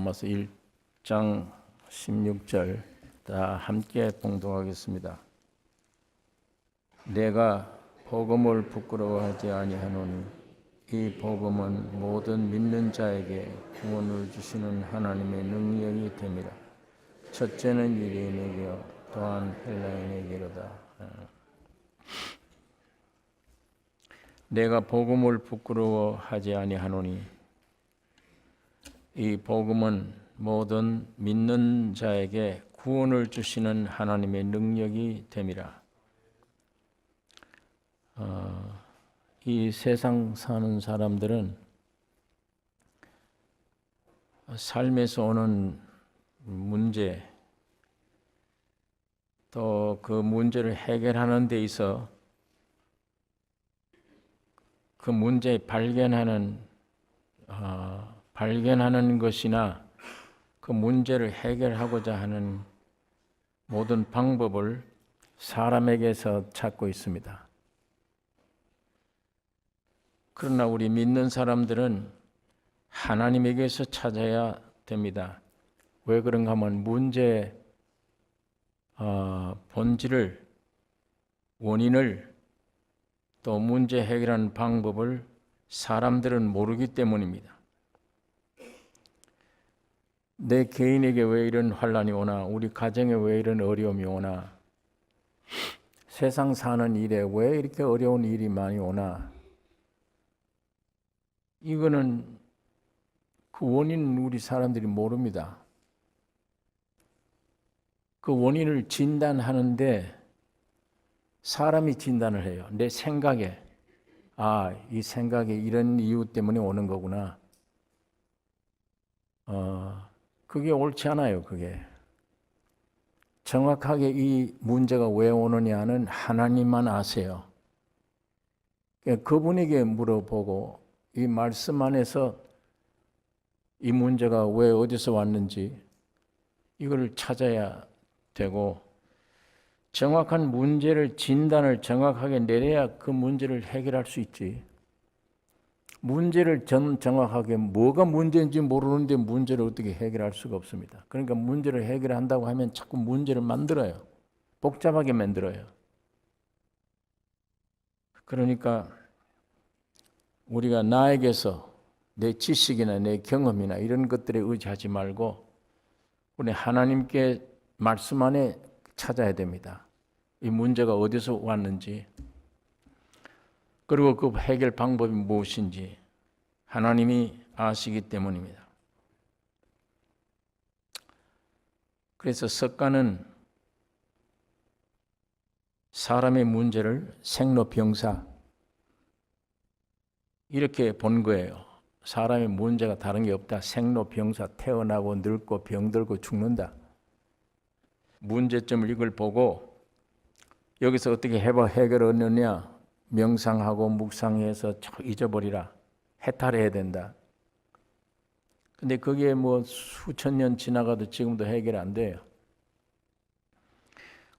로마서 1장 16절 다 함께 봉독하겠습니다. 내가 복음을 부끄러워하지 아니하노니 이 복음은 모든 믿는 자에게 구원을 주시는 하나님의 능력이 됨이라. 첫째는 유대인에게요 또한 헬라인에게로다. 내가 복음을 부끄러워하지 아니하노니 이 복음은 모든 믿는 자에게 구원을 주시는 하나님의 능력이 됨이라. 이 세상 사는 사람들은 삶에서 오는 문제, 또 그 문제를 해결하는 데 있어 그 문제 발견하는 것이나 그 문제를 해결하고자 하는 모든 방법을 사람에게서 찾고 있습니다. 그러나 우리 믿는 사람들은 하나님에게서 찾아야 됩니다. 왜 그런가 하면 문제의 본질을, 원인을, 또 문제 해결하는 방법을 사람들은 모르기 때문입니다. 내 개인에게 왜 이런 환난이 오나, 우리 가정에 왜 이런 어려움이 오나, 세상 사는 일에 왜 이렇게 어려운 일이 많이 오나, 이거는 그 원인은 우리 사람들이 모릅니다. 그 원인을 진단하는데 사람이 진단을 해요. 내 생각에, 이 생각에 이런 이유 때문에 오는 거구나. 그게 옳지 않아요. 그게 정확하게 이 문제가 왜 오느냐는 하나님만 아세요. 그분에게 물어보고 이 말씀 안에서 이 문제가 왜 어디서 왔는지 이걸 찾아야 되고, 정확한 문제를 진단을 정확하게 내려야 그 문제를 해결할 수 있지. 문제를 정확하게 뭐가 문제인지 모르는데 문제를 어떻게 해결할 수가 없습니다. 그러니까 문제를 해결한다고 하면 자꾸 문제를 만들어요. 복잡하게 만들어요. 그러니까 우리가 나에게서 내 지식이나 내 경험이나 이런 것들에 의지하지 말고 우리 하나님께 말씀 안에 찾아야 됩니다. 이 문제가 어디서 왔는지, 그리고 그 해결 방법이 무엇인지 하나님이 아시기 때문입니다. 그래서 석가는 사람의 문제를 생로병사 이렇게 본 거예요. 사람의 문제가 다른 게 없다. 생로병사, 태어나고 늙고 병들고 죽는다. 문제점을 이걸 보고 여기서 어떻게 해결을 얻느냐, 명상하고 묵상해서 잊어버리라, 해탈해야 된다. 근데 그게 뭐 수천 년 지나가도 지금도 해결 안 돼요.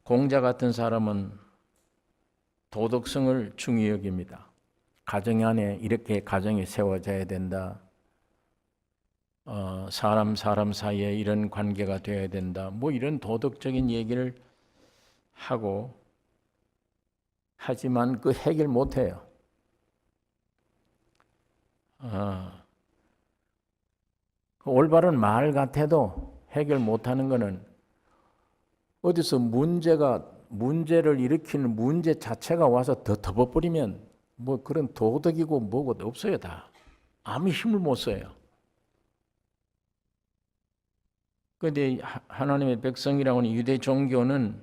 공자 같은 사람은 도덕성을 중요히 여깁니다. 가정 안에 이렇게 가정이 세워져야 된다. 사람 사이에 이런 관계가 되어야 된다. 뭐 이런 도덕적인 얘기를 하고, 하지만 그 해결 못해요. 그 올바른 말 같아도 해결 못하는 거는 어디서 문제를 일으키는 문제 자체가 와서 더 덮어버리면 뭐 그런 도덕이고 뭐고 없어요. 다 아무 힘을 못 써요. 그런데 하나님의 백성이라고 하는 유대 종교는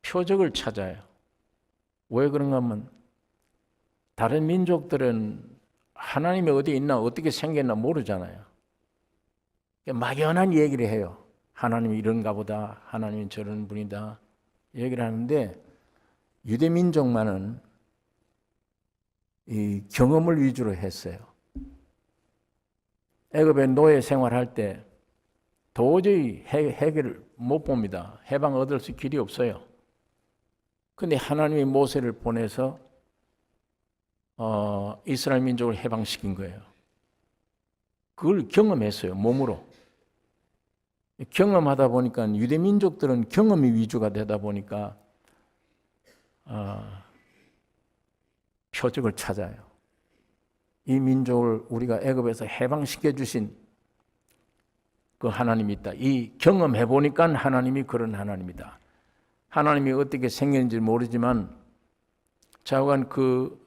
표적을 찾아요. 왜 그런가 하면 다른 민족들은 하나님이 어디 있나 어떻게 생겼나 모르잖아요. 막연한 얘기를 해요. 하나님이 이런가 보다, 하나님이 저런 분이다 얘기를 하는데, 유대 민족만은 이 경험을 위주로 했어요. 애굽에 노예 생활할 때 도저히 해결을 못 봅니다. 해방 얻을 수 길이 없어요. 근데 하나님이 모세를 보내서 이스라엘 민족을 해방시킨 거예요. 그걸 경험했어요, 몸으로. 경험하다 보니까 유대 민족들은 경험이 위주가 되다 보니까 표적을 찾아요. 이 민족을 우리가 애굽에서 해방시켜 주신 그 하나님이 있다. 이 경험해 보니까 하나님이 그런 하나님이다. 하나님이 어떻게 생겼는지 모르지만 좌우간 그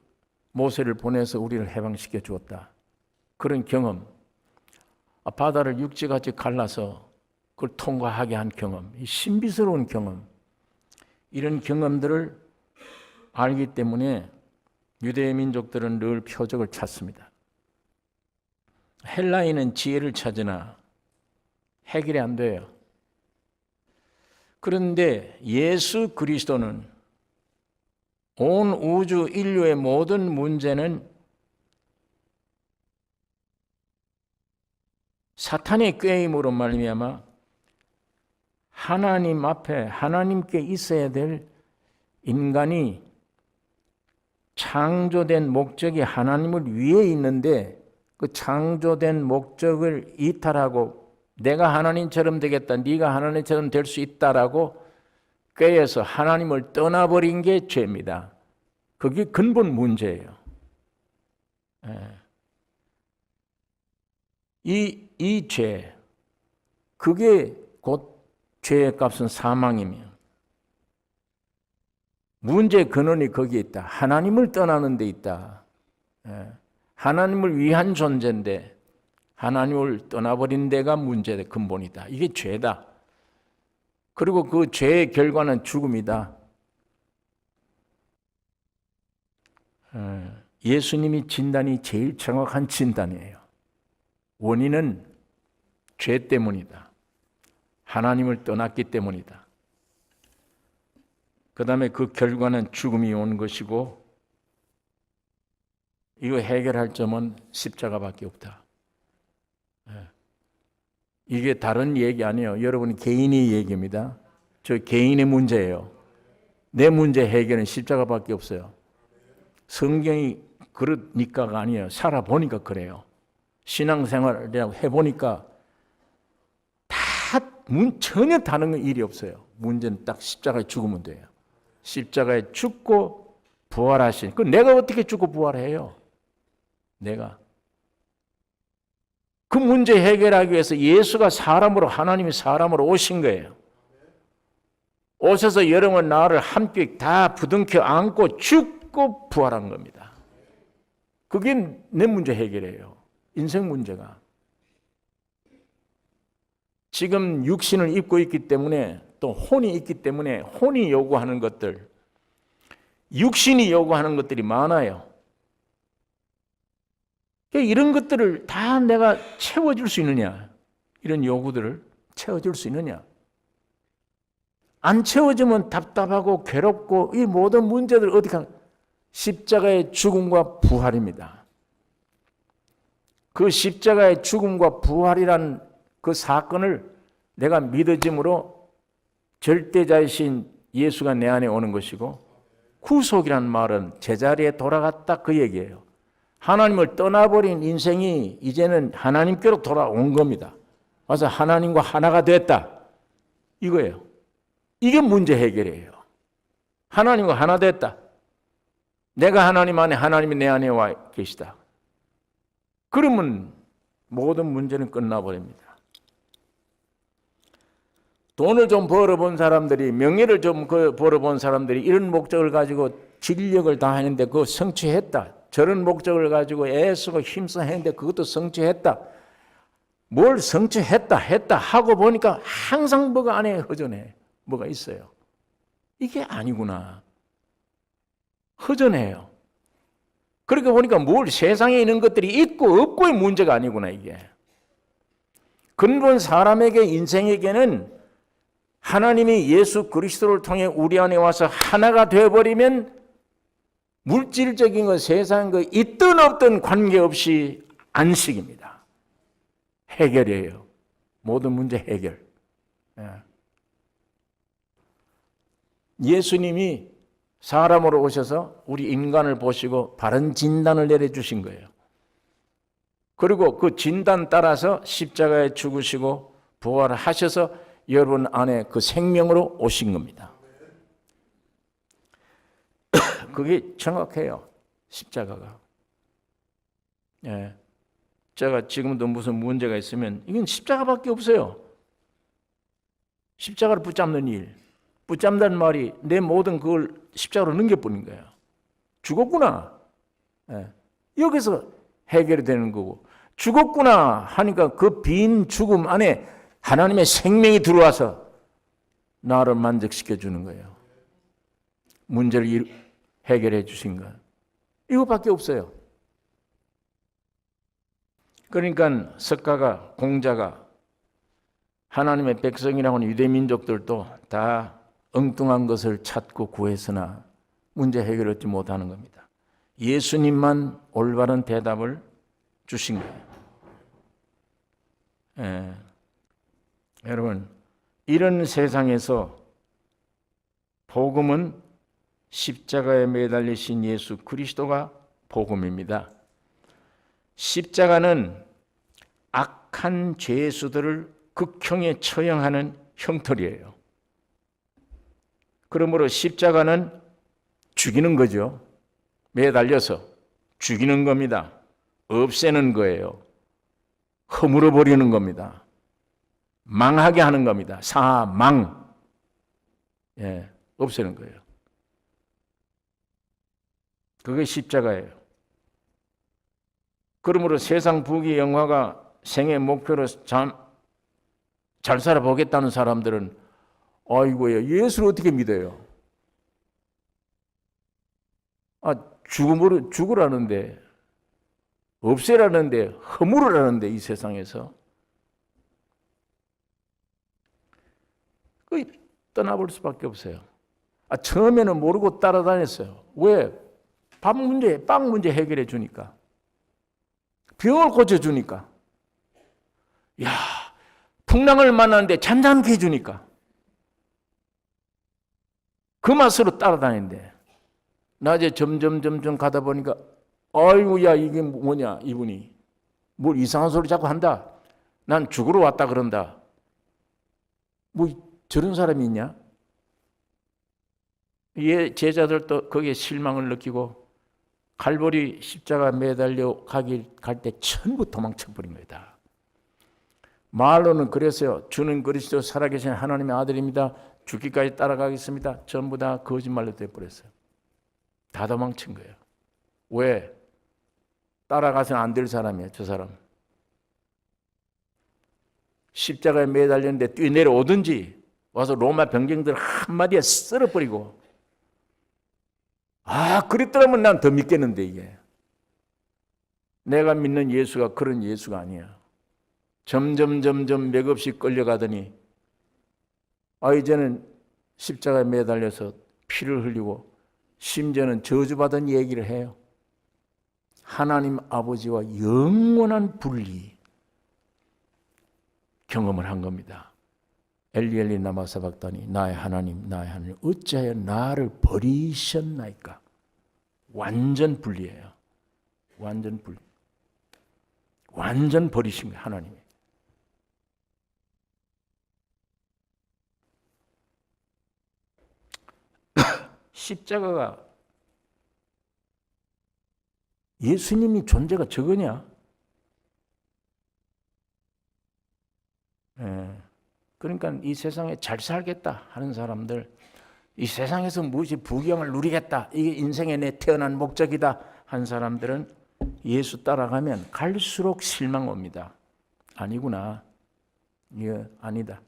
모세를 보내서 우리를 해방시켜 주었다. 그런 경험, 바다를 육지같이 갈라서 그걸 통과하게 한 경험, 이 신비스러운 경험, 이런 경험들을 알기 때문에 유대 민족들은 늘 표적을 찾습니다. 헬라인은 지혜를 찾으나 해결이 안 돼요. 그런데 예수 그리스도는 온 우주 인류의 모든 문제는 사탄의 꾀임으로 말미암아 하나님 앞에 하나님께 있어야 될 인간이 창조된 목적이 하나님을 위해 있는데 그 창조된 목적을 이탈하고 내가 하나님처럼 되겠다, 네가 하나님처럼 될 수 있다라고 꾀해서 하나님을 떠나버린 게 죄입니다. 그게 근본 문제예요. 이 죄, 그게 곧 죄의 값은 사망이며 문제의 근원이 거기에 있다. 하나님을 떠나는 데 있다. 하나님을 위한 존재인데 하나님을 떠나버린 데가 문제의 근본이다. 이게 죄다. 그리고 그 죄의 결과는 죽음이다. 예수님이 진단이 제일 정확한 진단이에요. 원인은 죄 때문이다. 하나님을 떠났기 때문이다. 그 다음에 그 결과는 죽음이 온 것이고 이거 해결할 점은 십자가밖에 없다. 이게 다른 얘기 아니에요. 여러분 개인의 얘기입니다. 저 개인의 문제예요. 내 문제 해결은 십자가밖에 없어요. 성경이 그러니까가 아니에요. 살아보니까 그래요. 신앙생활을 해보니까 전혀 다른 일이 없어요. 문제는 딱 십자가에 죽으면 돼요. 십자가에 죽고 부활하신, 그 내가 어떻게 죽고 부활해요? 내가. 그 문제 해결하기 위해서 예수가 사람으로, 하나님이 사람으로 오신 거예요. 오셔서 여러분 나를 함께 다 부둥켜 안고 죽고 부활한 겁니다. 그게 내 문제 해결이에요. 인생 문제가. 지금 육신을 입고 있기 때문에 또 혼이 있기 때문에 혼이 요구하는 것들, 육신이 요구하는 것들이 많아요. 이런 것들을 다 내가 채워줄 수 있느냐? 이런 요구들을 채워줄 수 있느냐? 안 채워지면 답답하고 괴롭고 이 모든 문제들 어떻게 하냐? 십자가의 죽음과 부활입니다. 그 십자가의 죽음과 부활이란 그 사건을 내가 믿어짐으로 절대자이신 예수가 내 안에 오는 것이고 구속이란 말은 제자리에 돌아갔다 그 얘기예요. 하나님을 떠나버린 인생이 이제는 하나님께로 돌아온 겁니다. 와서 하나님과 하나가 됐다. 이거예요. 이게 문제 해결이에요. 하나님과 하나 됐다. 내가 하나님 안에, 하나님이 내 안에 와 계시다. 그러면 모든 문제는 끝나버립니다. 돈을 좀 벌어본 사람들이, 명예를 좀 벌어본 사람들이 이런 목적을 가지고 진력을 다하는데 그거 성취했다. 저런 목적을 가지고 애쓰고 힘써 했는데 그것도 성취했다. 뭘 성취했다 하고 보니까 항상 뭐가 안에 허전해. 뭐가 있어요. 이게 아니구나. 허전해요. 그렇게 보니까 뭘 세상에 있는 것들이 있고 없고의 문제가 아니구나 이게. 근본 사람에게 인생에게는 하나님이 예수 그리스도를 통해 우리 안에 와서 하나가 되어버리면 물질적인 것, 세상 것 있든 없든 관계없이 안식입니다. 해결이에요. 모든 문제 해결. 예수님이 사람으로 오셔서 우리 인간을 보시고 바른 진단을 내려주신 거예요. 그리고 그 진단 따라서 십자가에 죽으시고 부활하셔서 여러분 안에 그 생명으로 오신 겁니다. 그게 정확해요. 십자가가. 예. 제가 지금도 무슨 문제가 있으면 이건 십자가밖에 없어요. 십자가를 붙잡는 일. 붙잡는다는 말이 내 모든 그걸 십자가로 넘겨버린 거예요. 죽었구나. 예. 여기서 해결이 되는 거고, 죽었구나 하니까 그 빈 죽음 안에 하나님의 생명이 들어와서 나를 만족시켜 주는 거예요. 문제를 해결해 주신 것. 이것밖에 없어요. 그러니까 석가가, 공자가, 하나님의 백성이라고 하는 유대 민족들도 다 엉뚱한 것을 찾고 구했으나 문제 해결을 얻지 못하는 겁니다. 예수님만 올바른 대답을 주신 거예요. 예. 여러분, 이런 세상에서 복음은 십자가에 매달리신 예수 그리스도가 복음입니다. 십자가는 악한 죄수들을 극형에 처형하는 형틀이에요. 그러므로 십자가는 죽이는 거죠. 매달려서 죽이는 겁니다. 없애는 거예요. 허물어 버리는 겁니다. 망하게 하는 겁니다. 사망. 예, 없애는 거예요. 그게 십자가예요. 그러므로 세상 부귀 영화가 생애 목표로 잘 살아보겠다는 사람들은 아이고야, 예수를 어떻게 믿어요? 죽으라는데, 없애라는데, 허물으라는데 이 세상에서 떠나볼 수밖에 없어요. 처음에는 모르고 따라다녔어요. 왜? 빵 문제 해결해 주니까. 병을 고쳐주니까. 야, 풍랑을 만나는데 잔잔하게 해주니까. 그 맛으로 따라다니는데 낮에 점점 가다 보니까 아이고야, 이게 뭐냐, 이분이 뭘 이상한 소리 자꾸 한다. 난 죽으러 왔다 그런다. 뭐 저런 사람이 있냐? 제자들도 거기에 실망을 느끼고 갈보리 십자가 매달려 갈 때 전부 도망쳐버린 거다. 말로는 그랬어요. 주는 그리스도 살아계신 하나님의 아들입니다. 죽기까지 따라가겠습니다. 전부 다 거짓말로 돼버렸어요. 다 도망친 거예요. 왜? 따라가서는 안 될 사람이에요. 저 사람. 십자가에 매달렸는데 뛰어내려오든지 와서 로마 병정들 한마디에 쓸어버리고, 그랬더라면 난 더 믿겠는데, 이게. 내가 믿는 예수가 그런 예수가 아니야. 점점 맥없이 끌려가더니 이제는 십자가에 매달려서 피를 흘리고 심지어는 저주받은 얘기를 해요. 하나님 아버지와 영원한 분리 경험을 한 겁니다. 엘리 라마 사박다니, 나의 하나님 어찌하여 나를 버리셨나이까. 완전 분리예요. 완전 분리. 완전 버리신 거예요, 하나님이. 십자가가 예수님이 존재가 적으냐? 그러니까 이 세상에 잘 살겠다 하는 사람들, 이 세상에서 무엇이 부귀영을 누리겠다, 이게 인생의 내 태어난 목적이다 한 사람들은 예수 따라가면 갈수록 실망 옵니다. 아니구나. 이게 아니다.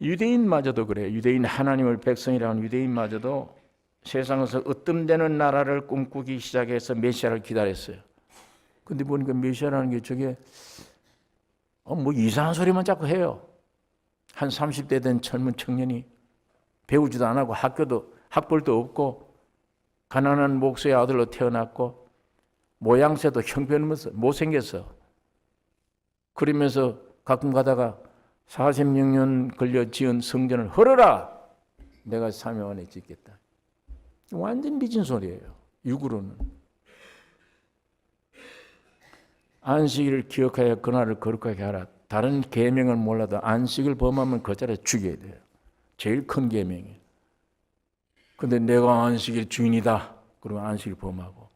유대인마저도 그래요. 유대인, 하나님을 백성이라는 유대인마저도 세상에서 으뜸되는 나라를 꿈꾸기 시작해서 메시아를 기다렸어요. 근데 보니까 메시아라는 게 저게 뭐 이상한 소리만 자꾸 해요. 한 30대 된 젊은 청년이 배우지도 안 하고 학벌도 없고 가난한 목수의 아들로 태어났고 모양새도 형편없어, 못생겼어. 그러면서 가끔 가다가 46년 걸려 지은 성전을 헐어라! 내가 3일 안에 짓겠다. 완전 미친 소리예요. 육으로는. 안식일을 기억하여 그날을 거룩하게 하라. 다른 계명을 몰라도 안식을 범하면 그 자리에 죽여야 돼요. 제일 큰 계명이에요. 근데 내가 안식일 주인이다. 그러면 안식일 범하고.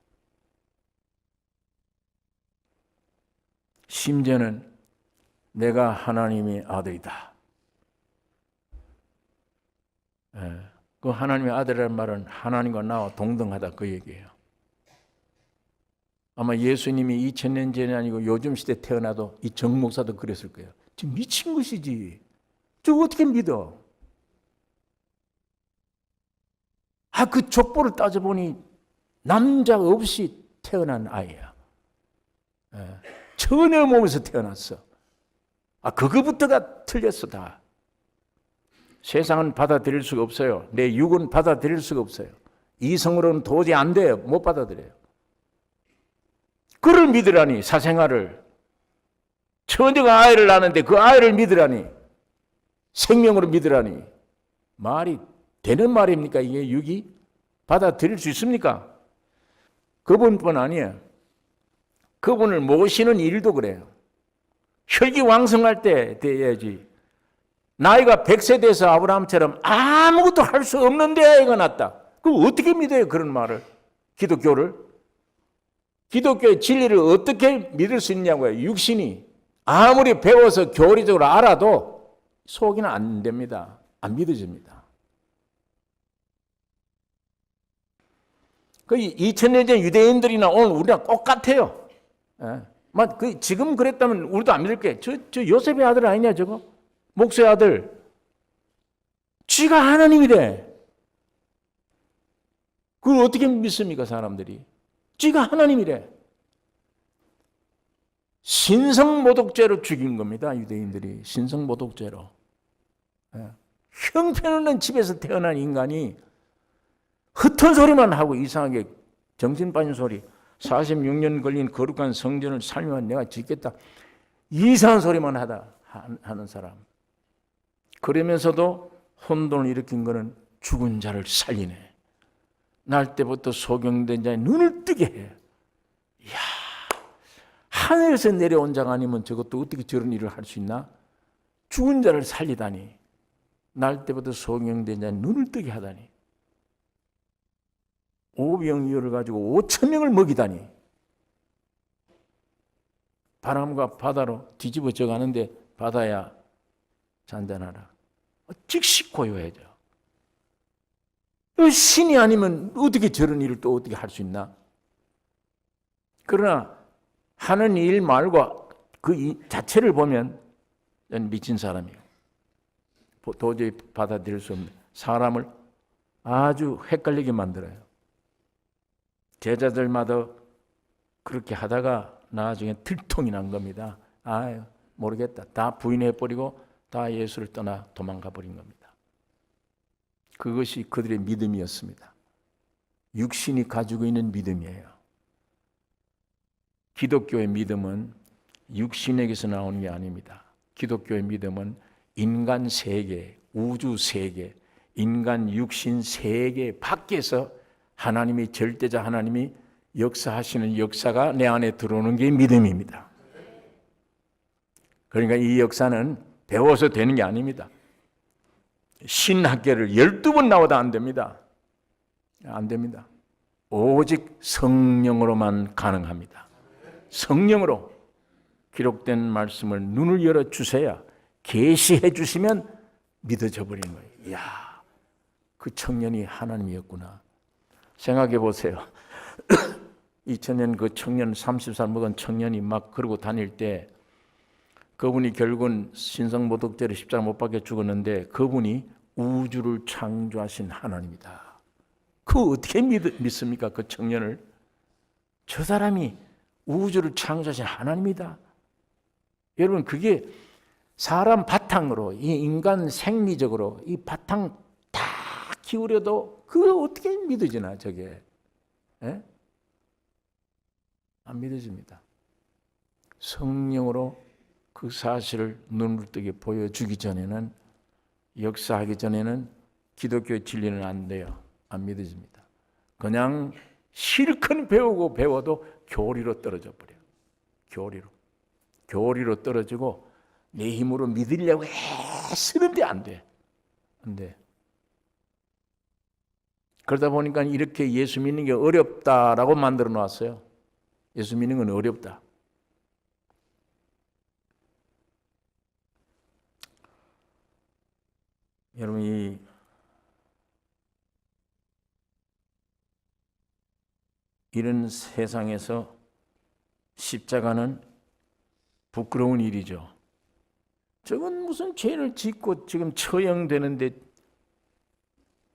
심지어는 내가 하나님의 아들이다. 그 하나님의 아들이라는 말은 하나님과 나와 동등하다 그 얘기예요. 아마 예수님이 2000년 전이 아니고 요즘 시대 태어나도 이 정 목사도 그랬을 거예요. 지금 미친 것이지. 저거 어떻게 믿어? 그 족보를 따져보니 남자 없이 태어난 아이야. 처녀 몸에서 태어났어. 그거부터가 틀렸어 다. 세상은 받아들일 수가 없어요. 내 육은 받아들일 수가 없어요. 이성으로는 도저히 안 돼요. 못 받아들여요. 그를 믿으라니, 사생아를. 처녀가 아이를 낳는데 그 아이를 믿으라니, 생명으로 믿으라니. 말이 되는 말입니까? 이게 육이 받아들일 수 있습니까? 그분뿐 아니에요. 그분을 모시는 일도 그래요. 혈기왕성할 때 돼야지. 나이가 100세 돼서 아브라함처럼 아무것도 할 수 없는데 아이가 낳았다. 그럼 어떻게 믿어요? 그런 말을. 기독교를. 기독교의 진리를 어떻게 믿을 수 있냐고요. 육신이 아무리 배워서 교리적으로 알아도 속이는 안 됩니다. 안 믿어집니다. 그 2000년 전 유대인들이나 오늘 우리랑 똑같아요. 지금 그랬다면 우리도 안 믿을게. 저 요셉의 아들 아니냐 저거? 목수의 아들. 쥐가 하나님이래. 그걸 어떻게 믿습니까 사람들이? 쥐가 하나님이래. 신성모독죄로 죽인 겁니다. 유대인들이. 신성모독죄로. 형편없는 집에서 태어난 인간이 흩은 소리만 하고 이상하게 정신 빠진 소리. 46년 걸린 거룩한 성전을 살면 내가 짓겠다. 이상한 소리만 하는 사람. 그러면서도 혼돈을 일으킨 것은 죽은 자를 살리네. 날 때부터 소경된 자의 눈을 뜨게 해. 이야, 하늘에서 내려온 자가 아니면 저것도 어떻게 저런 일을 할 수 있나? 죽은 자를 살리다니. 날 때부터 소경된 자의 눈을 뜨게 하다니. 오병이어를 가지고 5,000명을 먹이다니. 바람과 바다로 뒤집어져 가는데 바다야 잔잔하라. 즉시 고요해져. 신이 아니면 어떻게 저런 일을 또 어떻게 할 수 있나? 그러나 하는 일 말고 그 자체를 보면 미친 사람이에요. 도저히 받아들일 수 없는 사람을 아주 헷갈리게 만들어요. 제자들마다 그렇게 하다가 나중에 들통이 난 겁니다. 모르겠다. 다 부인해버리고 다 예수를 떠나 도망가 버린 겁니다. 그것이 그들의 믿음이었습니다. 육신이 가지고 있는 믿음이에요. 기독교의 믿음은 육신에게서 나오는 게 아닙니다. 기독교의 믿음은 인간 세계, 우주 세계, 인간 육신 세계 밖에서 하나님이 절대자 하나님이 역사하시는 역사가 내 안에 들어오는 게 믿음입니다. 그러니까 이 역사는 배워서 되는 게 아닙니다. 신학계를 12번 나와도 안 됩니다. 안 됩니다. 오직 성령으로만 가능합니다. 성령으로 기록된 말씀을 눈을 열어 주셔야 계시해 주시면 믿어져 버리는 거예요. 이야, 그 청년이 하나님이었구나. 생각해 보세요. 2000년 그 청년 30살 먹은 청년이 막 그러고 다닐 때 그분이 결국은 신성모독죄로 십자가 못 박혀 죽었는데 그분이 우주를 창조하신 하나님이다. 그거 어떻게 믿습니까? 그 청년을. 저 사람이 우주를 창조하신 하나님이다. 여러분 그게 사람 바탕으로 이 인간 생리적으로 이 바탕 다 기울여도 그거 어떻게 믿어지나 저게. 에? 안 믿어집니다. 성령으로 그 사실을 눈을 뜨게 보여주기 전에는 역사하기 전에는 기독교의 진리는 안 돼요. 안 믿어집니다. 그냥 실컷 배워도 교리로 떨어져 버려요. 교리로 떨어지고 내 힘으로 믿으려고 애쓰는데 안 돼. 안 돼. 그러다 보니까 이렇게 예수 믿는 게 어렵다라고 만들어 놨어요. 예수 믿는 건 어렵다. 여러분, 이런 세상에서 십자가는 부끄러운 일이죠. 저건 무슨 죄를 짓고 지금 처형되는데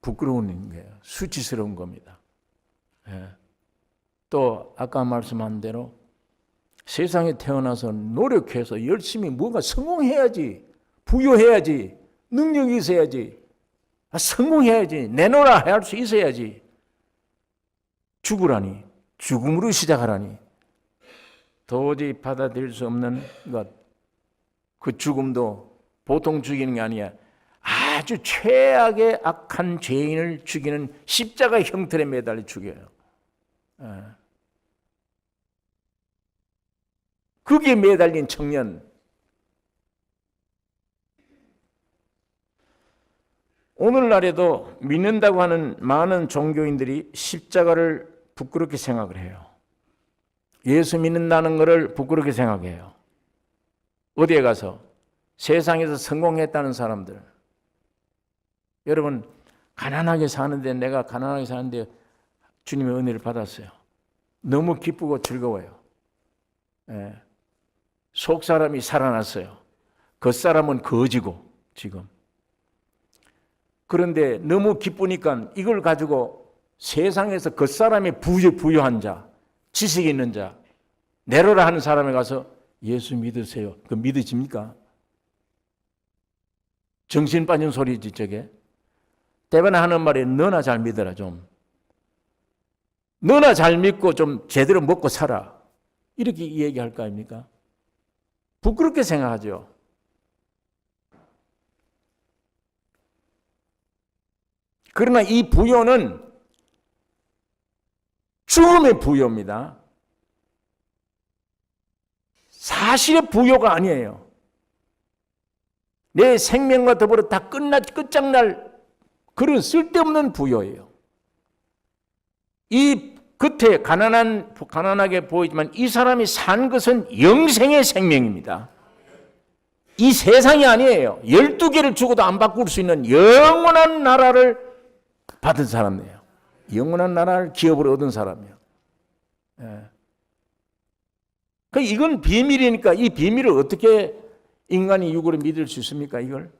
부끄러운 거예요. 수치스러운 겁니다. 예. 또 아까 말씀한 대로 세상에 태어나서 노력해서 열심히 뭔가 성공해야지, 부유해야지, 능력이 있어야지, 성공해야지, 내놓으라 할 수 있어야지. 죽으라니, 죽음으로 시작하라니 도저히 받아들일 수 없는 것. 그 죽음도 보통 죽이는 게 아니야. 아주 최악의 악한 죄인을 죽이는 십자가 형틀에 매달려 죽여요. 거기에 매달린 청년. 오늘날에도 믿는다고 하는 많은 종교인들이 십자가를 부끄럽게 생각을 해요. 예수 믿는다는 것을 부끄럽게 생각해요. 어디에 가서 세상에서 성공했다는 사람들. 여러분, 가난하게 사는데, 내가 가난하게 사는데 주님의 은혜를 받았어요. 너무 기쁘고 즐거워요. 예. 속 사람이 살아났어요. 겉사람은 거지고 지금. 그런데 너무 기쁘니까 이걸 가지고 세상에서 겉사람이 부유한 자, 지식 있는 자, 내로라 하는 사람에 가서 예수 믿으세요. 그 믿으십니까? 정신 빠진 소리지 저게. 대변 하는 말이 너나 잘 믿어라 좀. 너나 잘 믿고 좀 제대로 먹고 살아. 이렇게 얘기할 거 아닙니까? 부끄럽게 생각하죠. 그러나 이 부요는 죽음의 부요입니다. 사실의 부요가 아니에요. 내 생명과 더불어 다 끝장날 그런 쓸데없는 부요예요. 이 겉에 가난하게 보이지만 이 사람이 산 것은 영생의 생명입니다. 이 세상이 아니에요. 12개를 주고도 안 바꿀 수 있는 영원한 나라를 받은 사람이에요. 영원한 나라를 기업으로 얻은 사람이에요. 예. 이건 비밀이니까 이 비밀을 어떻게 인간이 육으로 믿을 수 있습니까? 이걸.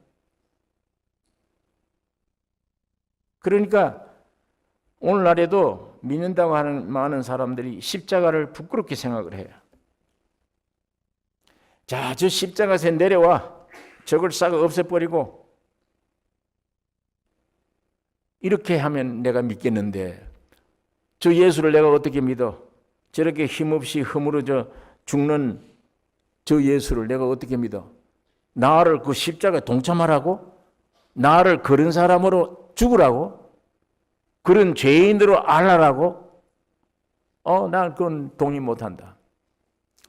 그러니까 오늘날에도 믿는다고 하는 많은 사람들이 십자가를 부끄럽게 생각을 해요. 자, 저 십자가에서 내려와. 저걸 싹 없애버리고 이렇게 하면 내가 믿겠는데 저 예수를 내가 어떻게 믿어? 저렇게 힘없이 허물어져 죽는 저 예수를 내가 어떻게 믿어? 나를 그 십자가에 동참하라고? 나를 그런 사람으로 죽으라고? 그런 죄인으로 알라라고? 난 그건 동의 못한다.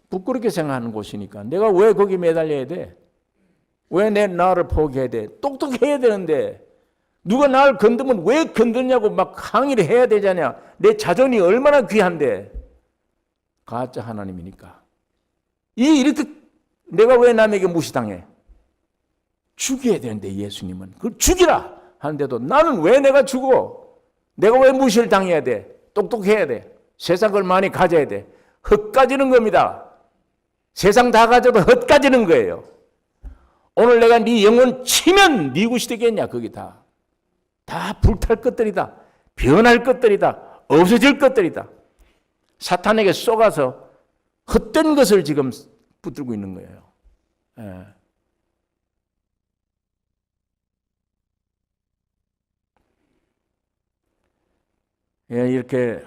부끄럽게 생각하는 곳이니까 내가 왜 거기 매달려야 돼? 왜 나를 포기해야 돼? 똑똑해야 되는데 누가 나를 건드면 왜 건드냐고 막 항의를 해야 되잖냐. 내 자존이 얼마나 귀한데. 가짜 하나님이니까. 이렇게 내가 왜 남에게 무시당해? 죽여야 되는데 예수님은 그걸 죽이라 하는데도 나는 왜 내가 죽어? 내가 왜 무시를 당해야 돼? 똑똑해야 돼. 세상을 많이 가져야 돼. 헛가지는 겁니다. 세상 다 가져도 헛가지는 거예요. 오늘 내가 네 영혼 치면 네 것이 되겠냐? 거기 다 불탈 것들이다. 변할 것들이다. 없어질 것들이다. 사탄에게 쏘가서 헛된 것을 지금 붙들고 있는 거예요. 예. 예, 이렇게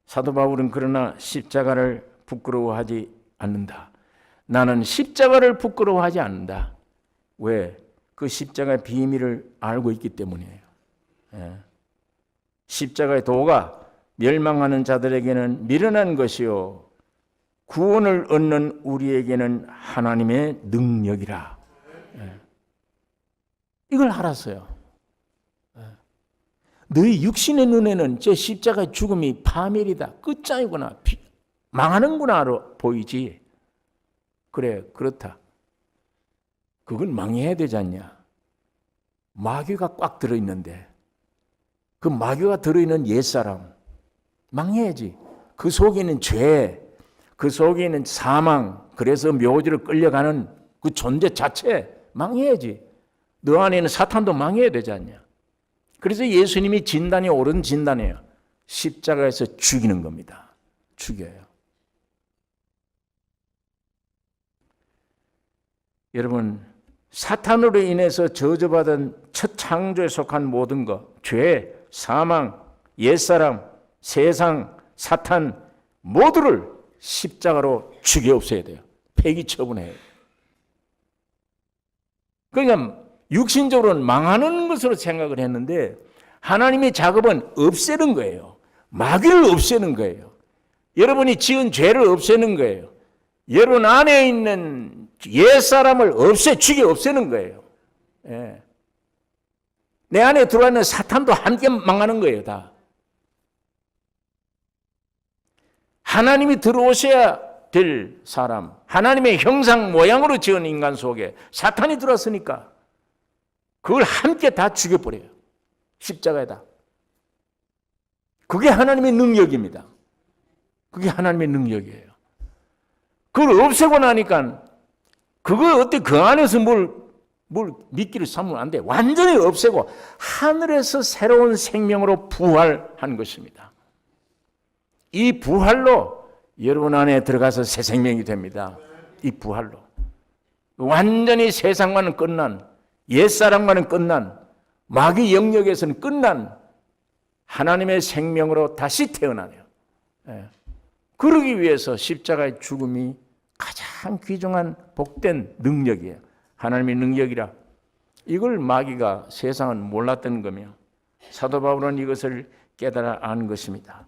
사도 바울은 그러나 십자가를 부끄러워하지 않는다. 나는 십자가를 부끄러워하지 않는다. 왜? 그 십자가의 비밀을 알고 있기 때문이에요. 예. 십자가의 도가 멸망하는 자들에게는 미련한 것이요 구원을 얻는 우리에게는 하나님의 능력이라. 이걸 알았어요. 너희 육신의 눈에는 저 십자가의 죽음이 파멸이다, 끝장이구나, 망하는구나로 보이지. 그래, 그렇다. 그건 망해야 되지 않냐. 마귀가 꽉 들어있는데 그 마귀가 들어있는 옛사람 망해야지. 그 속에 있는 죄, 그 속에 있는 사망, 그래서 묘지로 끌려가는 그 존재 자체 망해야지. 너 안에 있는 사탄도 망해야 되지 않냐. 그래서 예수님이 진단이 옳은 진단이에요. 십자가에서 죽이는 겁니다. 죽여요. 여러분, 사탄으로 인해서 저주받은 첫 창조에 속한 모든 것, 죄, 사망, 옛사람, 세상, 사탄 모두를 십자가로 죽여 없애야 돼요. 폐기 처분해야 돼요. 그러니까 육신적으로는 망하는 것으로 생각을 했는데 하나님의 작업은 없애는 거예요. 마귀를 없애는 거예요. 여러분이 지은 죄를 없애는 거예요. 여러분 안에 있는 옛사람을 죽여 없애는 거예요. 예. 내 안에 들어와 있는 사탄도 함께 망하는 거예요, 다. 하나님이 들어오셔야 될 사람, 하나님의 형상 모양으로 지은 인간 속에 사탄이 들어왔으니까 그걸 함께 다 죽여버려요. 십자가에다. 그게 하나님의 능력입니다. 그게 하나님의 능력이에요. 그걸 없애고 나니까 그걸 어때 그 안에서 뭘 미끼를 삼으면 안 돼. 완전히 없애고 하늘에서 새로운 생명으로 부활한 것입니다. 이 부활로 여러분 안에 들어가서 새 생명이 됩니다. 이 부활로. 완전히 세상과는 끝난, 옛사람과는 끝난, 마귀 영역에서는 끝난 하나님의 생명으로 다시 태어나네요. 그러기 위해서 십자가의 죽음이 가장 귀중한 복된 능력이에요. 하나님의 능력이라. 이걸 마귀가 세상은 몰랐던 거며 사도 바울은 이것을 깨달아 안 것입니다.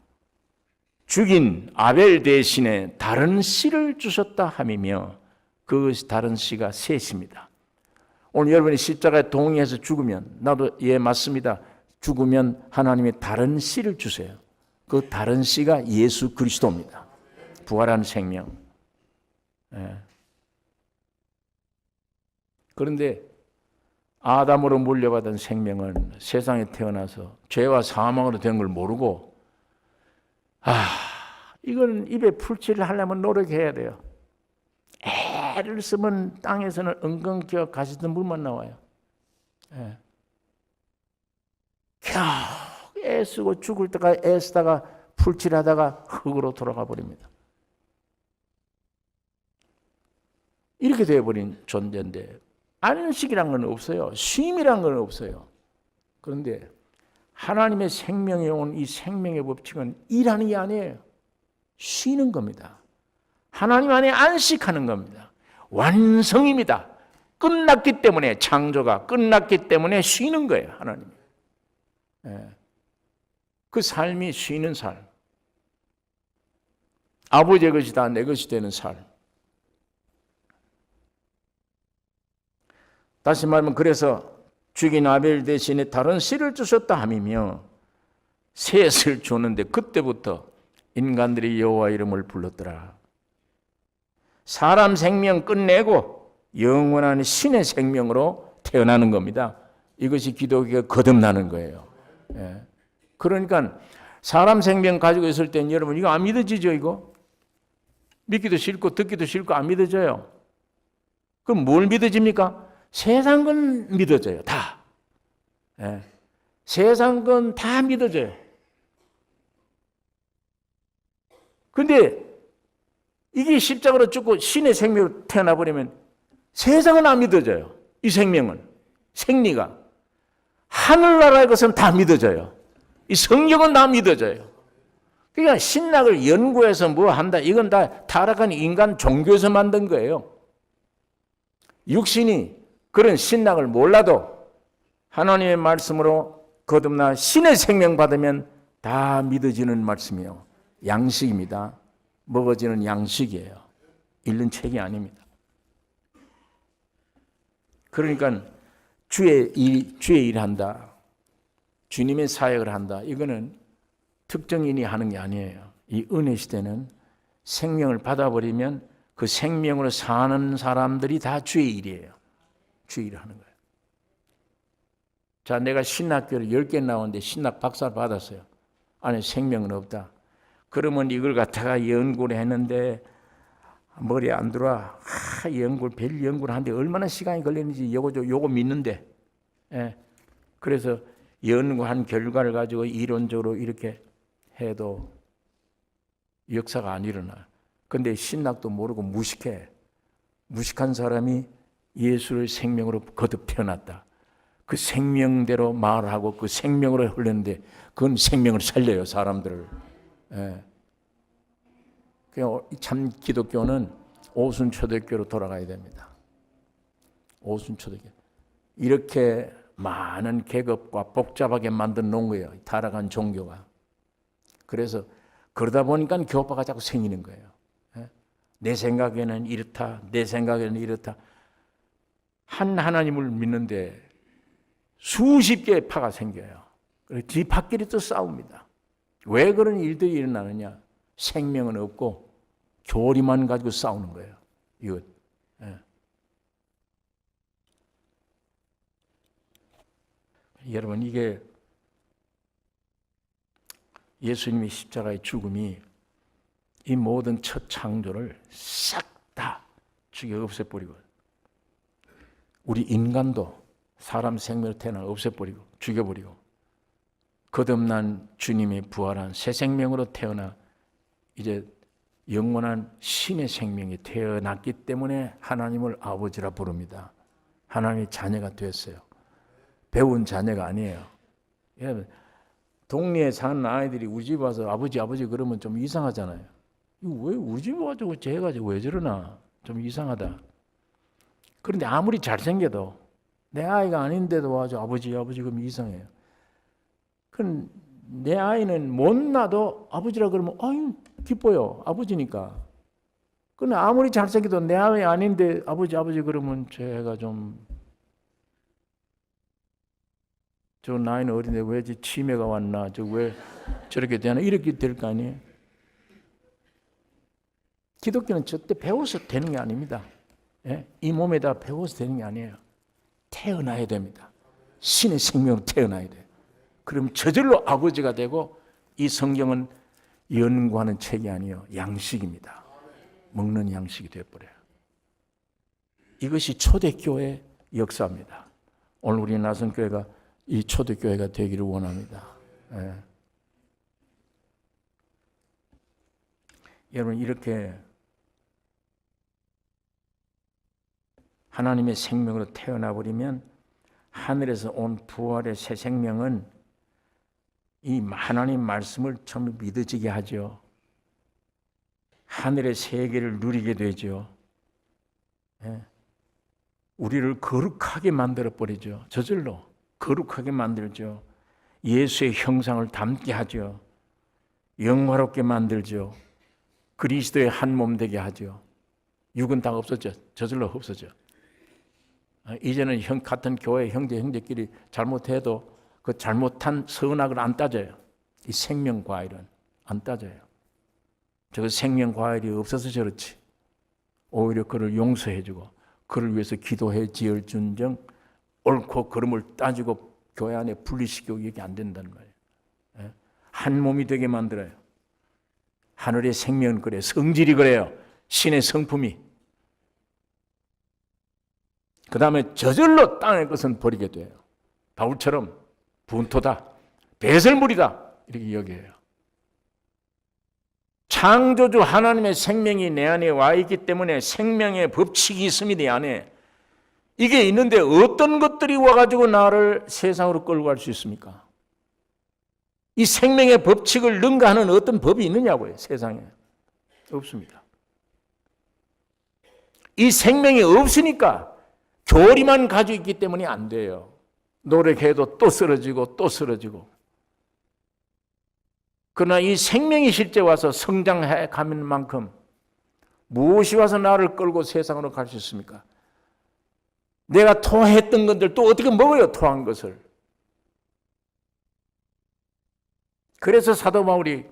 죽인 아벨 대신에 다른 씨를 주셨다 함이며 그 다른 씨가 셋입니다. 오늘 여러분이 십자가에 동의해서 죽으면 나도 예 맞습니다. 죽으면 하나님의 다른 씨를 주세요. 그 다른 씨가 예수 그리스도입니다. 부활한 생명. 예. 그런데 아담으로 물려받은 생명은 세상에 태어나서 죄와 사망으로 된 걸 모르고 이건 입에 풀칠을 하려면 노력해야 돼요. 애를 쓰면 땅에서는 엉겅퀴어 가시던 물만 나와요. 예. 겨우 애쓰고 죽을 때까지 애쓰다가 풀칠하다가 흙으로 돌아가 버립니다. 이렇게 되어버린 존재인데 안식이란 건 없어요. 쉼이란 건 없어요. 그런데 하나님의 생명에 온 이 생명의 법칙은 일하는 게 아니에요. 쉬는 겁니다. 하나님 안에 안식하는 겁니다. 완성입니다. 끝났기 때문에 창조가 끝났기 때문에 쉬는 거예요. 하나님. 그 삶이 쉬는 삶. 아버지의 것이 다 내 것이 되는 삶. 다시 말하면 그래서 죽인 아벨 대신에 다른 씨를 주셨다 함이며 셋을 주는데 그때부터 인간들이 여호와 이름을 불렀더라. 사람 생명 끝내고 영원한 신의 생명으로 태어나는 겁니다. 이것이 기독교가 거듭나는 거예요. 예. 그러니까 사람 생명 가지고 있을 때는 여러분 이거 안 믿어지죠? 이거? 믿기도 싫고 듣기도 싫고 안 믿어져요. 그럼 뭘 믿어집니까? 세상 건 믿어져요. 다. 예. 세상 건 다 믿어져요. 근데 이게 십자가로 죽고 신의 생명으로 태어나버리면 세상은 안 믿어져요. 이 생명은. 생리가. 하늘나라의 것은 다 믿어져요. 이 성경은 다 믿어져요. 그러니까 신학을 연구해서 뭐 한다. 이건 다 타락한 인간 종교에서 만든 거예요. 육신이 그런 신학을 몰라도 하나님의 말씀으로 거듭나 신의 생명 받으면 다 믿어지는 말씀이요. 양식입니다. 먹어지는 양식이에요. 읽는 책이 아닙니다. 그러니까 주의 일한다. 주님의 사역을 한다. 이거는 특정인이 하는 게 아니에요. 이 은혜 시대는 생명을 받아버리면 그 생명으로 사는 사람들이 다 주의 일이에요. 주의 일을 하는 거예요. 자, 내가 신학교를 10개 나왔는데 신학 박사를 받았어요. 안에 생명은 없다. 그러면 이걸 갖다가 연구를 했는데 머리에 안 들어와. 별 연구를 하는데 얼마나 시간이 걸리는지 요거 믿는데. 예. 그래서 연구한 결과를 가지고 이론적으로 이렇게 해도 역사가 안 일어나. 근데 신학도 모르고 무식해. 무식한 사람이 예수를 생명으로 거듭 태어났다. 그 생명대로 말하고 그 생명으로 흘렸는데 그건 생명을 살려요, 사람들을. 예. 참 기독교는 오순초대교로 돌아가야 됩니다. 오순초대교. 이렇게 많은 계급과 복잡하게 만들어 놓은 거예요, 타락한 종교가. 그래서 그러다 보니까 교파가 자꾸 생기는 거예요. 내 생각에는 이렇다, 내 생각에는 이렇다. 한 하나님을 믿는데 수십 개의 파가 생겨요. 뒤바퀴리 또 싸웁니다. 왜 그런 일들이 일어나느냐? 생명은 없고 교리만 가지고 싸우는 거예요. 이것. 예. 여러분, 이게 예수님의 십자가의 죽음이 이 모든 첫 창조를 싹 다 죽여 없애버리고, 우리 인간도 사람 생명을 태어나 없애버리고 죽여버리고, 거듭난 주님이 부활한 새 생명으로 태어나 이제 영원한 신의 생명이 태어났기 때문에 하나님을 아버지라 부릅니다. 하나님의 자녀가 됐어요. 배운 자녀가 아니에요. 동네에 사는 아이들이 우리 집 와서 아버지 그러면 좀 이상하잖아요. 왜 우리 집에 와가지고 쟤가 왜 저러나 좀 이상하다. 그런데 아무리 잘생겨도 내 아이가 아닌데도 와가지고 아버지 그러면 이상해요. 그럼 내 아이는 못나도 아버지라 그러면 기뻐요. 아버지니까. 근데 아무리 잘생겨도 내 아이 아닌데 아버지 그러면 쟤가 좀, 저 나이는 어린데 왜 치매가 왔나, 저 왜 저렇게 되나, 이렇게 될 거 아니에요. 기독교는 절대 배워서 되는 게 아닙니다. 예? 이 몸에다 배워서 되는 게 아니에요. 태어나야 됩니다. 신의 생명으로 태어나야 돼요. 그럼 저절로 아버지가 되고, 이 성경은 연구하는 책이 아니에요. 양식입니다. 먹는 양식이 되어버려요. 이것이 초대교회 역사입니다. 오늘 우리 나선교회가 이 초대교회가 되기를 원합니다. 예. 여러분, 이렇게 하나님의 생명으로 태어나 버리면 하늘에서 온 부활의 새 생명은 이 하나님 말씀을 좀 믿어지게 하죠. 하늘의 세계를 누리게 되죠. 예. 우리를 거룩하게 만들어 버리죠. 저절로 거룩하게 만들죠. 예수의 형상을 닮게 하죠. 영화롭게 만들죠. 그리스도의 한 몸 되게 하죠. 육은 다 없어져. 저절로 없어져. 이제는 같은 교회 형제끼리 잘못해도 그 잘못한 선악을 안 따져요. 이 생명 과일은 안 따져요. 저 생명 과일이 없어서 저렇지. 오히려 그를 용서해주고 그를 위해서 기도해 지을준정 옳고 그름을 따지고 교회 안에 분리시키고 이게 안 된다는 말이에요. 한 몸이 되게 만들어요. 하늘의 생명은 그래요. 성질이 그래요. 신의 성품이. 그 다음에 저절로 땅의 것은 버리게 돼요. 바울처럼 분토다, 배설물이다 이렇게 여겨요. 창조주 하나님의 생명이 내 안에 와 있기 때문에 생명의 법칙이 있음이 내 안에. 이게 있는데 어떤 것들이 와가지고 나를 세상으로 끌고 갈 수 있습니까? 이 생명의 법칙을 능가하는 어떤 법이 있느냐고요, 세상에. 없습니다. 이 생명이 없으니까 교리만 가지고 있기 때문에 안 돼요. 노력해도 또 쓰러지고 또 쓰러지고. 그러나 이 생명이 실제 와서 성장해 가는 만큼 무엇이 와서 나를 끌고 세상으로 갈 수 있습니까? 내가 토했던 것들 또 어떻게 먹어요, 토한 것을. 그래서 사도 바울이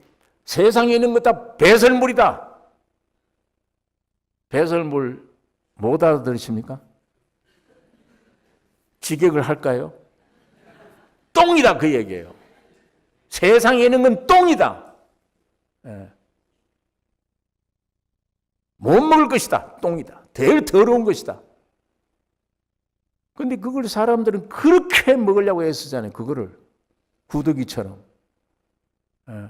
세상에 있는 것 다 배설물이다. 배설물 못 알아들으십니까? 직역을 할까요? 똥이다 그 얘기예요. 세상에 있는 건 똥이다. 예. 못 먹을 것이다. 똥이다. 제일 더러운 것이다. 근데 그걸 사람들은 그렇게 먹으려고 애쓰잖아요. 그거를 구더기처럼. 예.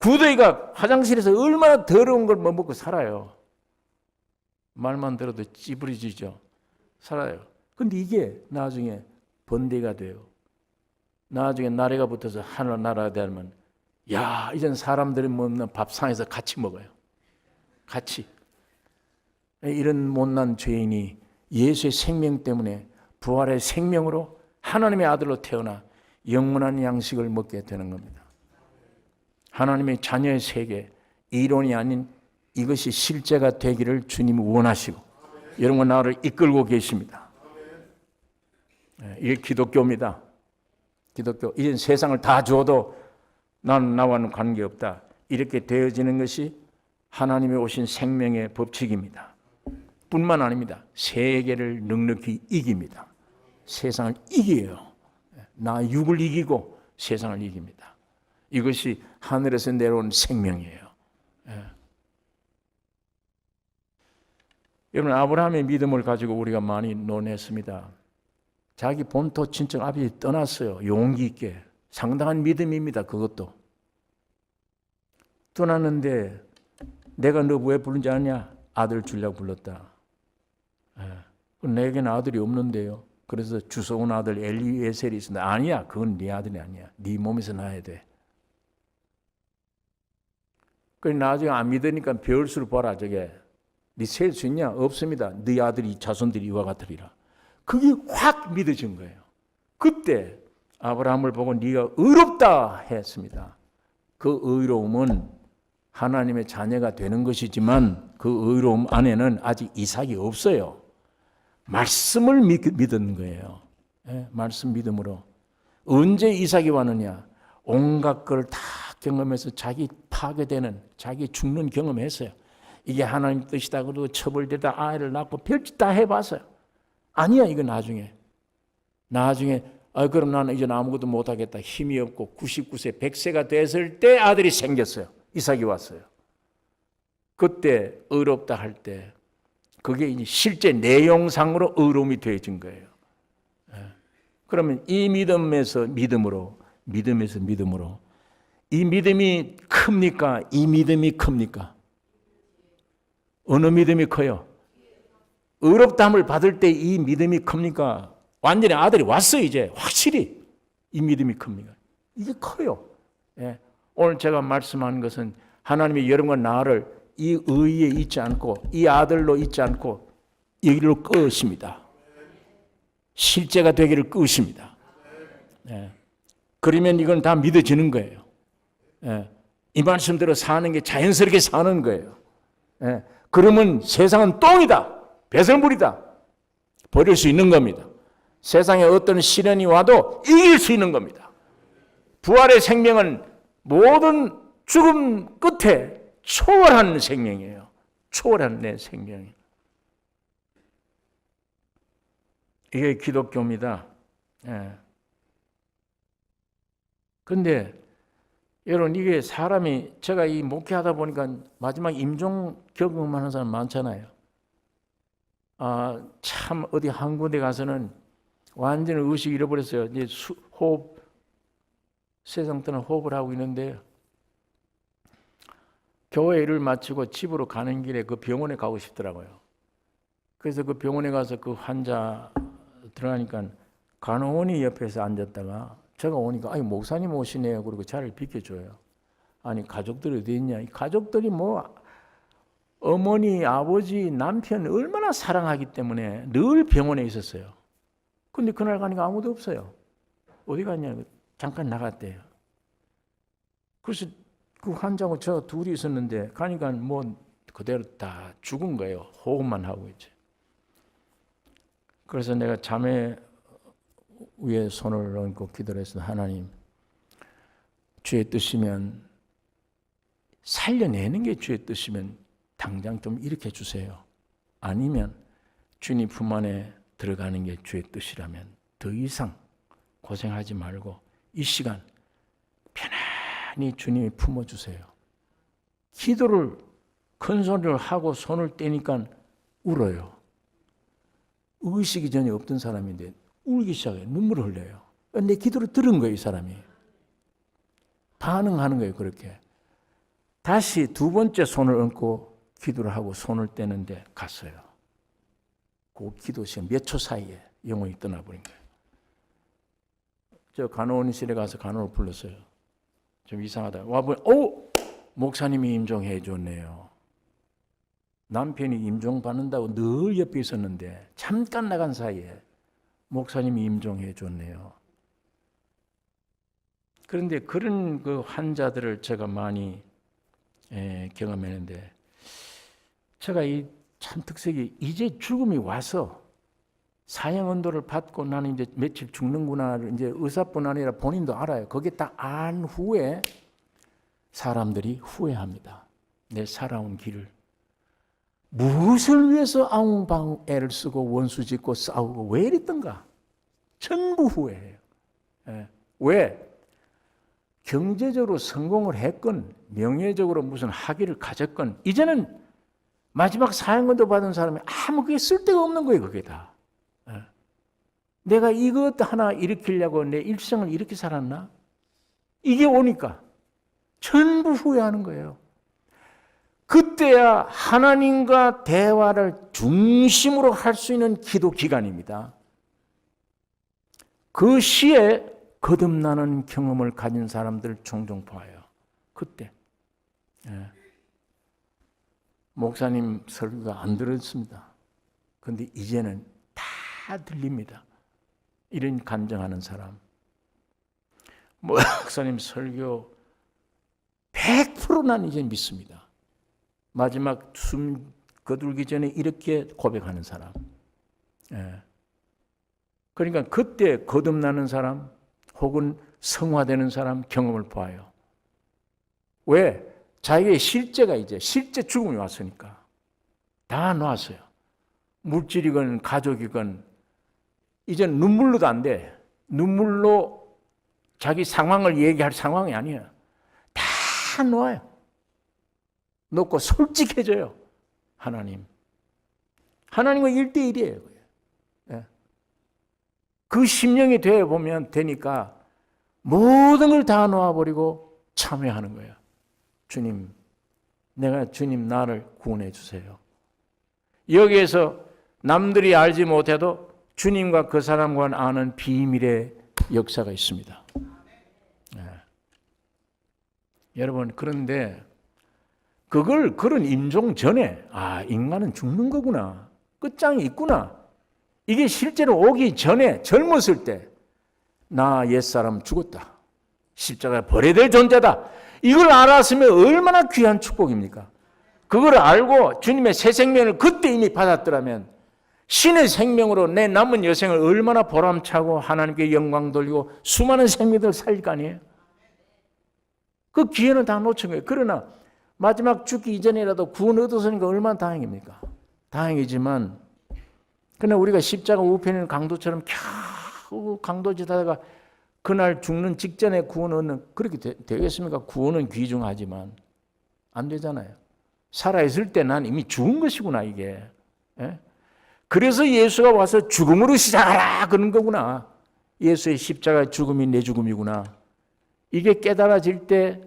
구더기가 화장실에서 얼마나 더러운 걸 먹고 살아요. 말만 들어도 찌부러지죠. 살아요. 근데 이게 나중에 번데가 돼요. 나중에 나래가 붙어서 하늘 나라가 되면 야, 이젠 사람들이 먹는 밥상에서 같이 먹어요. 같이. 이런 못난 죄인이 예수의 생명 때문에 부활의 생명으로 하나님의 아들로 태어나 영원한 양식을 먹게 되는 겁니다. 하나님의 자녀의 세계, 이론이 아닌 이것이 실제가 되기를 주님이 원하시고 여러분 나를 이끌고 계십니다. 이게 기독교입니다. 기독교. 이젠 세상을 다 줘도 나는 나와는 관계없다. 이렇게 되어지는 것이 하나님의 오신 생명의 법칙입니다. 뿐만 아닙니다. 세계를 넉넉히 이깁니다. 세상을 이겨요. 나 육을 이기고 세상을 이깁니다. 이것이 하늘에서 내려온 생명이에요. 여러분, 아브라함의 믿음을 가지고 우리가 많이 논했습니다. 자기 본토 친척 아버지 떠났어요. 용기 있게. 상당한 믿음입니다. 그것도. 떠났는데 내가 너 왜 부른지 아냐? 아들 주려고 불렀다. 내게는 아들이 없는데요. 그래서 주워온 아들 엘리에셀이 있었는데 아니야. 그건 네 아들이 아니야. 네 몸에서 나야 돼. 그래 나중에 안 믿으니까 별수를 봐라. 저게 네 셀 수 있냐? 없습니다. 네 아들이 자손들이 이와 같으리라. 그게 확 믿어진 거예요. 그때 아브라함을 보고 네가 의롭다 했습니다. 그 의로움은 하나님의 자녀가 되는 것이지만 그 의로움 안에는 아직 이삭이 없어요. 말씀을 믿은 거예요. 네, 말씀 믿음으로. 언제 이삭이 왔느냐? 온갖 걸 다 경험해서 자기 파괴되는, 자기 죽는 경험했어요. 이게 하나님 뜻이다 그러고 처벌되다 아이를 낳고 별짓 다 해봤어요. 아니야 이거 나중에 그럼 나는 이제 아무것도 못하겠다. 힘이 없고 99세 100세가 됐을 때 아들이 생겼어요. 이삭이 왔어요. 그때 의롭다 할 때 그게 이제 실제 내용상으로 의로움이 되어진 거예요. 그러면 이 믿음에서 믿음으로 이 믿음이 큽니까? 이 믿음이 큽니까? 어느 믿음이 커요? 의롭다함을 받을 때 이 믿음이 큽니까? 완전히 아들이 왔어 이제 확실히 이 믿음이 큽니까? 이게 커요. 예. 오늘 제가 말씀한 것은 하나님이 여러분과 나를 이 의에 있지 않고 이 아들로 있지 않고 여기로 끄십니다. 실제가 되기를 끄십니다. 예. 그러면 이건 다 믿어지는 거예요. 예. 이 말씀대로 사는 게 자연스럽게 사는 거예요. 예. 그러면 세상은 똥이다. 배설물이다. 버릴 수 있는 겁니다. 세상에 어떤 시련이 와도 이길 수 있는 겁니다. 부활의 생명은 모든 죽음 끝에 초월한 생명이에요. 초월한 내 생명이에요. 이게 기독교입니다. 그런데 여러분 이게 사람이 제가 이 목회하다 보니까 마지막 임종 경험하는 사람 많잖아요. 참 어디 한 군데 가서는 완전히 의식 잃어버렸어요. 이제 호흡 세상 떠난 호흡을 하고 있는데 교회 일을 마치고 집으로 가는 길에 그 병원에 가고 싶더라고요. 그래서 그 병원에 가서 그 환자 들어가니까 간호원이 옆에서 앉았다가 제가 오니까 아니 목사님 오시네요. 그리고 자리를 비켜줘요. 아니 가족들이 어디 있냐? 이 가족들이 뭐 어머니, 아버지, 남편 얼마나 사랑하기 때문에 늘 병원에 있었어요. 근데 그날 가니까 아무도 없어요. 어디 갔냐? 잠깐 나갔대요. 그래서 그 환자하고 저 둘이 있었는데 가니까 뭐 그대로 다 죽은 거예요. 호흡만 하고 이제. 그래서 내가 자매 위에 손을 얹고 기도를 했어. 하나님, 주의 뜻이면 살려내는 게 주의 뜻이면 당장 좀 일으켜 주세요. 아니면 주님 품 안에 들어가는 게 주의 뜻이라면 더 이상 고생하지 말고 이 시간 편안히 주님이 품어주세요. 기도를 큰 소리를 하고 손을 떼니까 울어요. 의식이 전혀 없던 사람인데 울기 시작해요. 눈물을 흘려요. 내 기도를 들은 거예요, 이 사람이. 반응하는 거예요, 그렇게. 다시 두 번째 손을 얹고 기도를 하고 손을 떼는데 갔어요. 그 기도 시간 몇 초 사이에 영혼이 떠나버린 거예요. 저 간호원실에 가서 간호를 불렀어요. 좀 이상하다. 와보니, 목사님이 임종해 줬네요. 남편이 임종 받는다고 늘 옆에 있었는데 잠깐 나간 사이에 목사님이 임종해 줬네요. 그런데 그런 그 환자들을 제가 많이 경험했는데, 제가 이 참 특색이 이제 죽음이 와서 사형언도를 받고 나는 이제 며칠 죽는구나, 이제 의사뿐 아니라 본인도 알아요. 거기에 딱 안 후에 사람들이 후회합니다. 내 살아온 길을. 무엇을 위해서 아웅방애를 쓰고 원수 짓고 싸우고 왜 이랬던가? 전부 후회해요. 왜? 경제적으로 성공을 했건 명예적으로 무슨 학위를 가졌건 이제는 마지막 사형권도 받은 사람이 아무 그게 쓸데가 없는 거예요. 그게 다. 내가 이것 하나 일으키려고 내 일생을 이렇게 살았나? 이게 오니까 전부 후회하는 거예요. 그때야 하나님과 대화를 중심으로 할 수 있는 기도 기간입니다. 그 시에 거듭나는 경험을 가진 사람들 종종 봐요. 그때. 목사님 설교가 안 들었습니다. 그런데 이제는 다 들립니다. 이런 간증하는 사람. 목사님 설교 100% 난 이제 믿습니다. 마지막 숨 거둘기 전에 이렇게 고백하는 사람. 그러니까 그때 거듭나는 사람 혹은 성화되는 사람 경험을 봐요. 왜? 자기의 실제가 이제 실제 죽음이 왔으니까 다 놨어요. 물질이건 가족이건 이젠 눈물로도 안 돼. 눈물로 자기 상황을 얘기할 상황이 아니에요. 다 놓아요. 놓고 솔직해져요. 하나님. 하나님과 1대1이에요. 그 심령이 되니까 모든 걸 다 놓아버리고 참여하는 거예요. 주님, 주님 나를 구원해 주세요. 여기에서 남들이 알지 못해도 주님과 그 사람과 아는 비밀의 역사가 있습니다. 여러분, 그런데 그런 임종 전에 인간은 죽는 거구나. 끝장이 있구나. 이게 실제로 오기 전에 젊었을 때 나 옛사람 죽었다. 십자가에 버려야 될 존재다. 이걸 알았으면 얼마나 귀한 축복입니까? 그걸 알고 주님의 새 생명을 그때 이미 받았더라면 신의 생명으로 내 남은 여생을 얼마나 보람차고 하나님께 영광 돌리고 수많은 생명들을 살릴 거 아니에요? 그 기회는 다 놓친 거예요. 그러나 마지막 죽기 이전이라도 구원 얻었으니까 얼마나 다행입니까? 다행이지만 그러나 우리가 십자가 우편에 있는 강도처럼 겨우 강도짓 하다가 그날 죽는 직전에 구원 얻는 그렇게 되겠습니까? 구원은 귀중하지만 안 되잖아요. 살아있을 때 난 이미 죽은 것이구나 이게. 그래서 예수가 와서 죽음으로 시작하라 그런 거구나. 예수의 십자가 죽음이 내 죽음이구나. 이게 깨달아질 때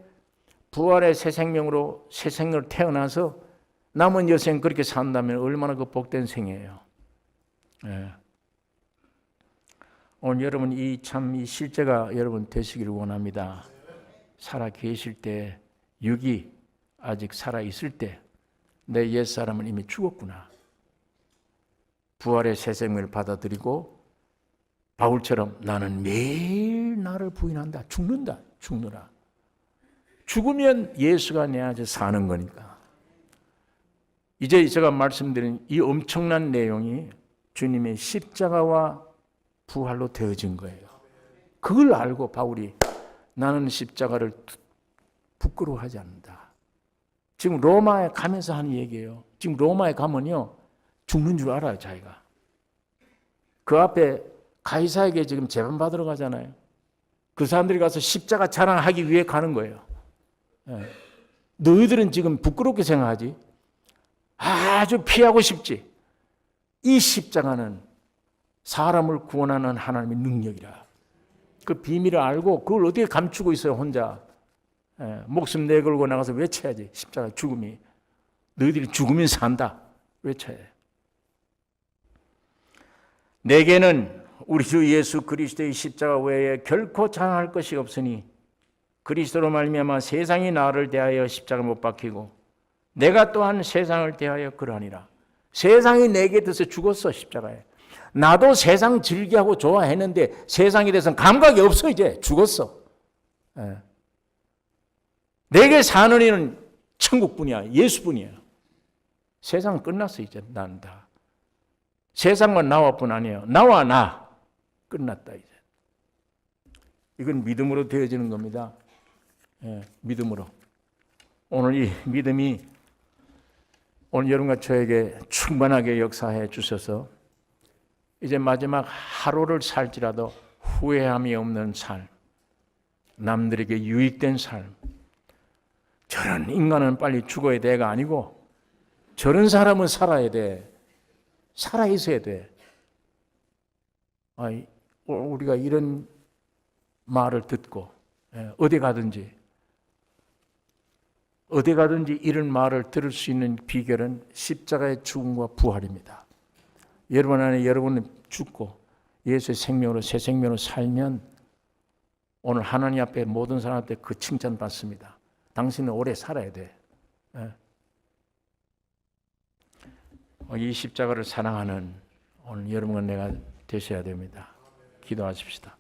부활의 새 생명으로 새 생명으로 태어나서 남은 여생 그렇게 산다면 얼마나 그 복된 생이에요. 오늘 여러분 이 실제가 여러분 되시기를 원합니다. 살아 계실 때 육이 아직 살아 있을 때 내 옛사람은 이미 죽었구나. 부활의 새 생명을 받아들이고 바울처럼 나는 매일 나를 부인한다. 죽는다. 죽느라. 죽으면 예수가 내 안에 사는 거니까. 이제 제가 말씀드린 이 엄청난 내용이 주님의 십자가와 부활로 되어진 거예요. 그걸 알고 바울이 나는 십자가를 부끄러워하지 않는다. 지금 로마에 가면서 하는 얘기예요. 지금 로마에 가면요, 죽는 줄 알아요, 자기가. 그 앞에 가이사에게 지금 재판받으러 가잖아요. 그 사람들이 가서 십자가 자랑하기 위해 가는 거예요. 너희들은 지금 부끄럽게 생각하지? 아주 피하고 싶지? 이 십자가는 사람을 구원하는 하나님의 능력이라. 그 비밀을 알고 그걸 어떻게 감추고 있어요, 혼자. 목숨 내걸고 나가서 외쳐야지. 십자가 죽음이. 너희들이 죽으면 산다. 외쳐야 해. 내게는 우리 주 예수 그리스도의 십자가 외에 결코 자랑할 것이 없으니 그리스도로 말미암아 세상이 나를 대하여 십자가를 못 박히고 내가 또한 세상을 대하여 그러하니라. 세상이 내게 대해서 죽었어, 십자가에. 나도 세상 즐기하고 좋아했는데 세상에 대해서는 감각이 없어. 이제 죽었어. 내게 사는 이는 천국뿐이야. 예수뿐이야. 세상은 끝났어. 이제 나는 다. 세상과 나와뿐 아니에요. 나와 나 끝났다. 이제 이건 믿음으로 되어지는 겁니다. 믿음으로. 오늘 이 믿음이 오늘 여러분과 저에게 충만하게 역사해 주셔서 이제 마지막 하루를 살지라도 후회함이 없는 삶, 남들에게 유익된 삶. 저런 인간은 빨리 죽어야 돼가 아니고 저런 사람은 살아야 돼. 살아 있어야 돼. 우리가 이런 말을 듣고 어디 가든지 이런 말을 들을 수 있는 비결은 십자가의 죽음과 부활입니다. 여러분 안에 여러분은 죽고 예수의 생명으로 새 생명으로 살면 오늘 하나님 앞에 모든 사람한테 그 칭찬 받습니다. 당신은 오래 살아야 돼. 이 십자가를 사랑하는 오늘 여러분과 내가 되셔야 됩니다. 기도하십시다.